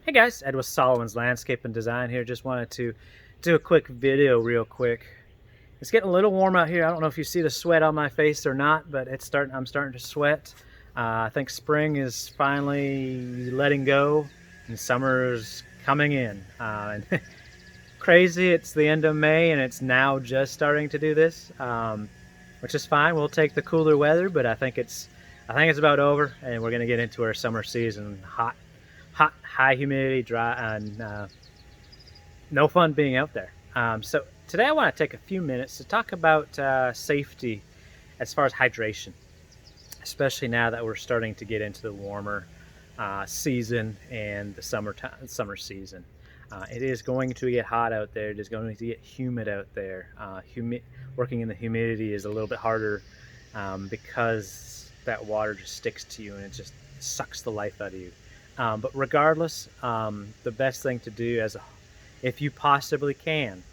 Hey guys, Ed with Solomon's Landscape and Design here. Just wanted to do a quick video real quick. It's getting a little warm out here. I don't know if you see the sweat on my face or not, but I'm starting to sweat. I think spring is finally letting go and summer's coming in. And crazy, it's the end of May and it's now just starting to do this, which is fine. We'll take the cooler weather, but I think it's about over and we're gonna get into our summer season. Hot, high humidity, dry, and no fun being out there. So today I want to take a few minutes to talk about safety as far as hydration, especially now that we're starting to get into the warmer season and the summer season. It is going to get hot out there. It is going to get humid out there. Working in the humidity is a little bit harder because that water just sticks to you and it just sucks the life out of you. But regardless, the best thing to do if you possibly can,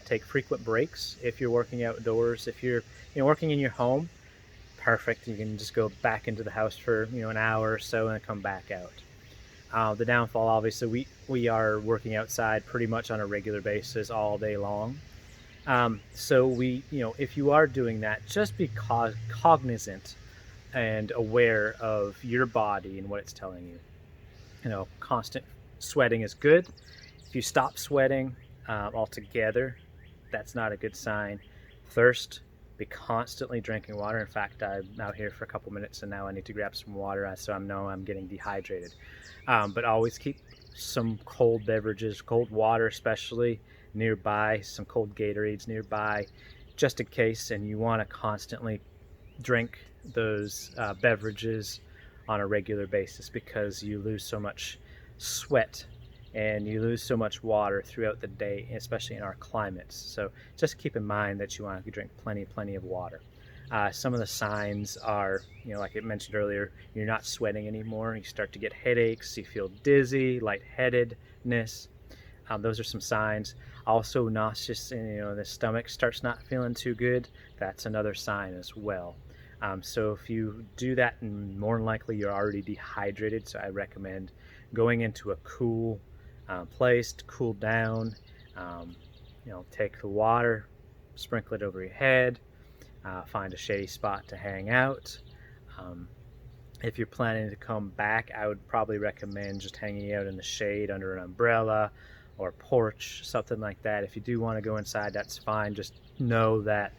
take frequent breaks. If you're working outdoors, if you're working in your home, perfect. You can just go back into the house for an hour or so and come back out. The downfall, obviously, we are working outside pretty much on a regular basis all day long. So if you are doing that, just be cognizant and aware of your body and what it's telling you. Constant sweating is good. If you stop sweating altogether, that's not a good sign. Thirst, be constantly drinking water. In fact, I'm out here for a couple minutes and now I need to grab some water, so I know I'm getting dehydrated. But always keep some cold beverages, cold water especially, nearby, some cold Gatorades nearby, just in case. And you want to constantly drink those beverages on a regular basis because you lose so much sweat and you lose so much water throughout the day, especially in our climates. So just keep in mind that you want to drink plenty of water. Some of the signs are, like I mentioned earlier, you're not sweating anymore. You start to get headaches, you feel dizzy, lightheadedness. Those are some signs. Also nauseous, and the stomach starts not feeling too good. That's another sign as well. So if you do that, more than likely you're already dehydrated. So I recommend going into a cool place to cool down. Take the water, sprinkle it over your head, find a shady spot to hang out. If you're planning to come back, I would probably recommend just hanging out in the shade under an umbrella or porch, something like that. If you do want to go inside, that's fine. Just know that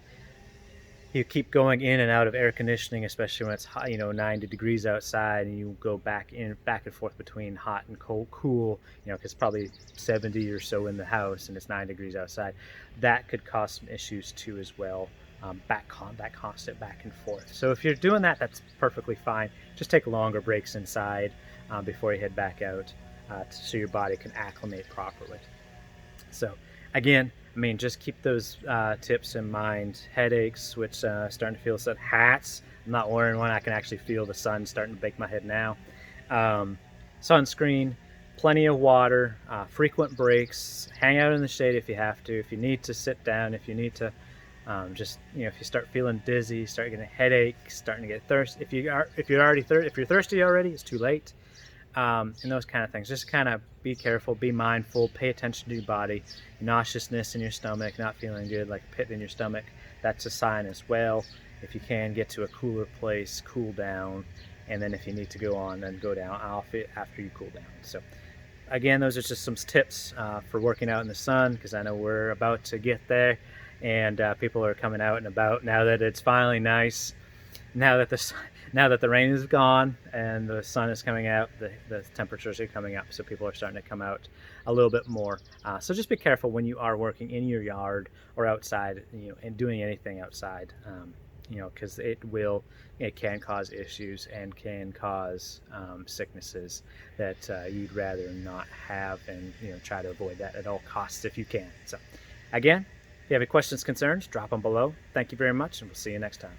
you keep going in and out of air conditioning, especially when it's hot, 90 degrees outside, and you go back and forth between hot and cool, because it's probably 70 or so in the house and it's 9 degrees outside. That could cause some issues too as well. That constant back and forth. So if you're doing that, that's perfectly fine. Just take longer breaks inside before you head back out, so your body can acclimate properly. So again, just keep those tips in mind. Headaches, which starting to feel some hats. I'm not wearing one. I can actually feel the sun starting to bake my head now. Sunscreen, plenty of water, frequent breaks. Hang out in the shade if you have to. If you need to sit down, if you need to if you start feeling dizzy, start getting a headache, starting to get thirsty. If you're thirsty already, it's too late. And those kind of things. Just kind of be careful, be mindful, pay attention to your body. Nauseousness in your stomach, not feeling good, like a pit in your stomach, that's a sign as well. If you can, get to a cooler place, cool down, and then if you need to go on, then go down off it after you cool down. So again, those are just some tips for working out in the sun, because I know we're about to get there, and people are coming out and about now that it's finally nice. Now that the rain is gone and the sun is coming out, the temperatures are coming up, so people are starting to come out a little bit more. So just be careful when you are working in your yard or outside, and doing anything outside, because it can cause issues and can cause sicknesses that you'd rather not have, and try to avoid that at all costs if you can. So again, if you have any questions, concerns, drop them below. Thank you very much, and we'll see you next time.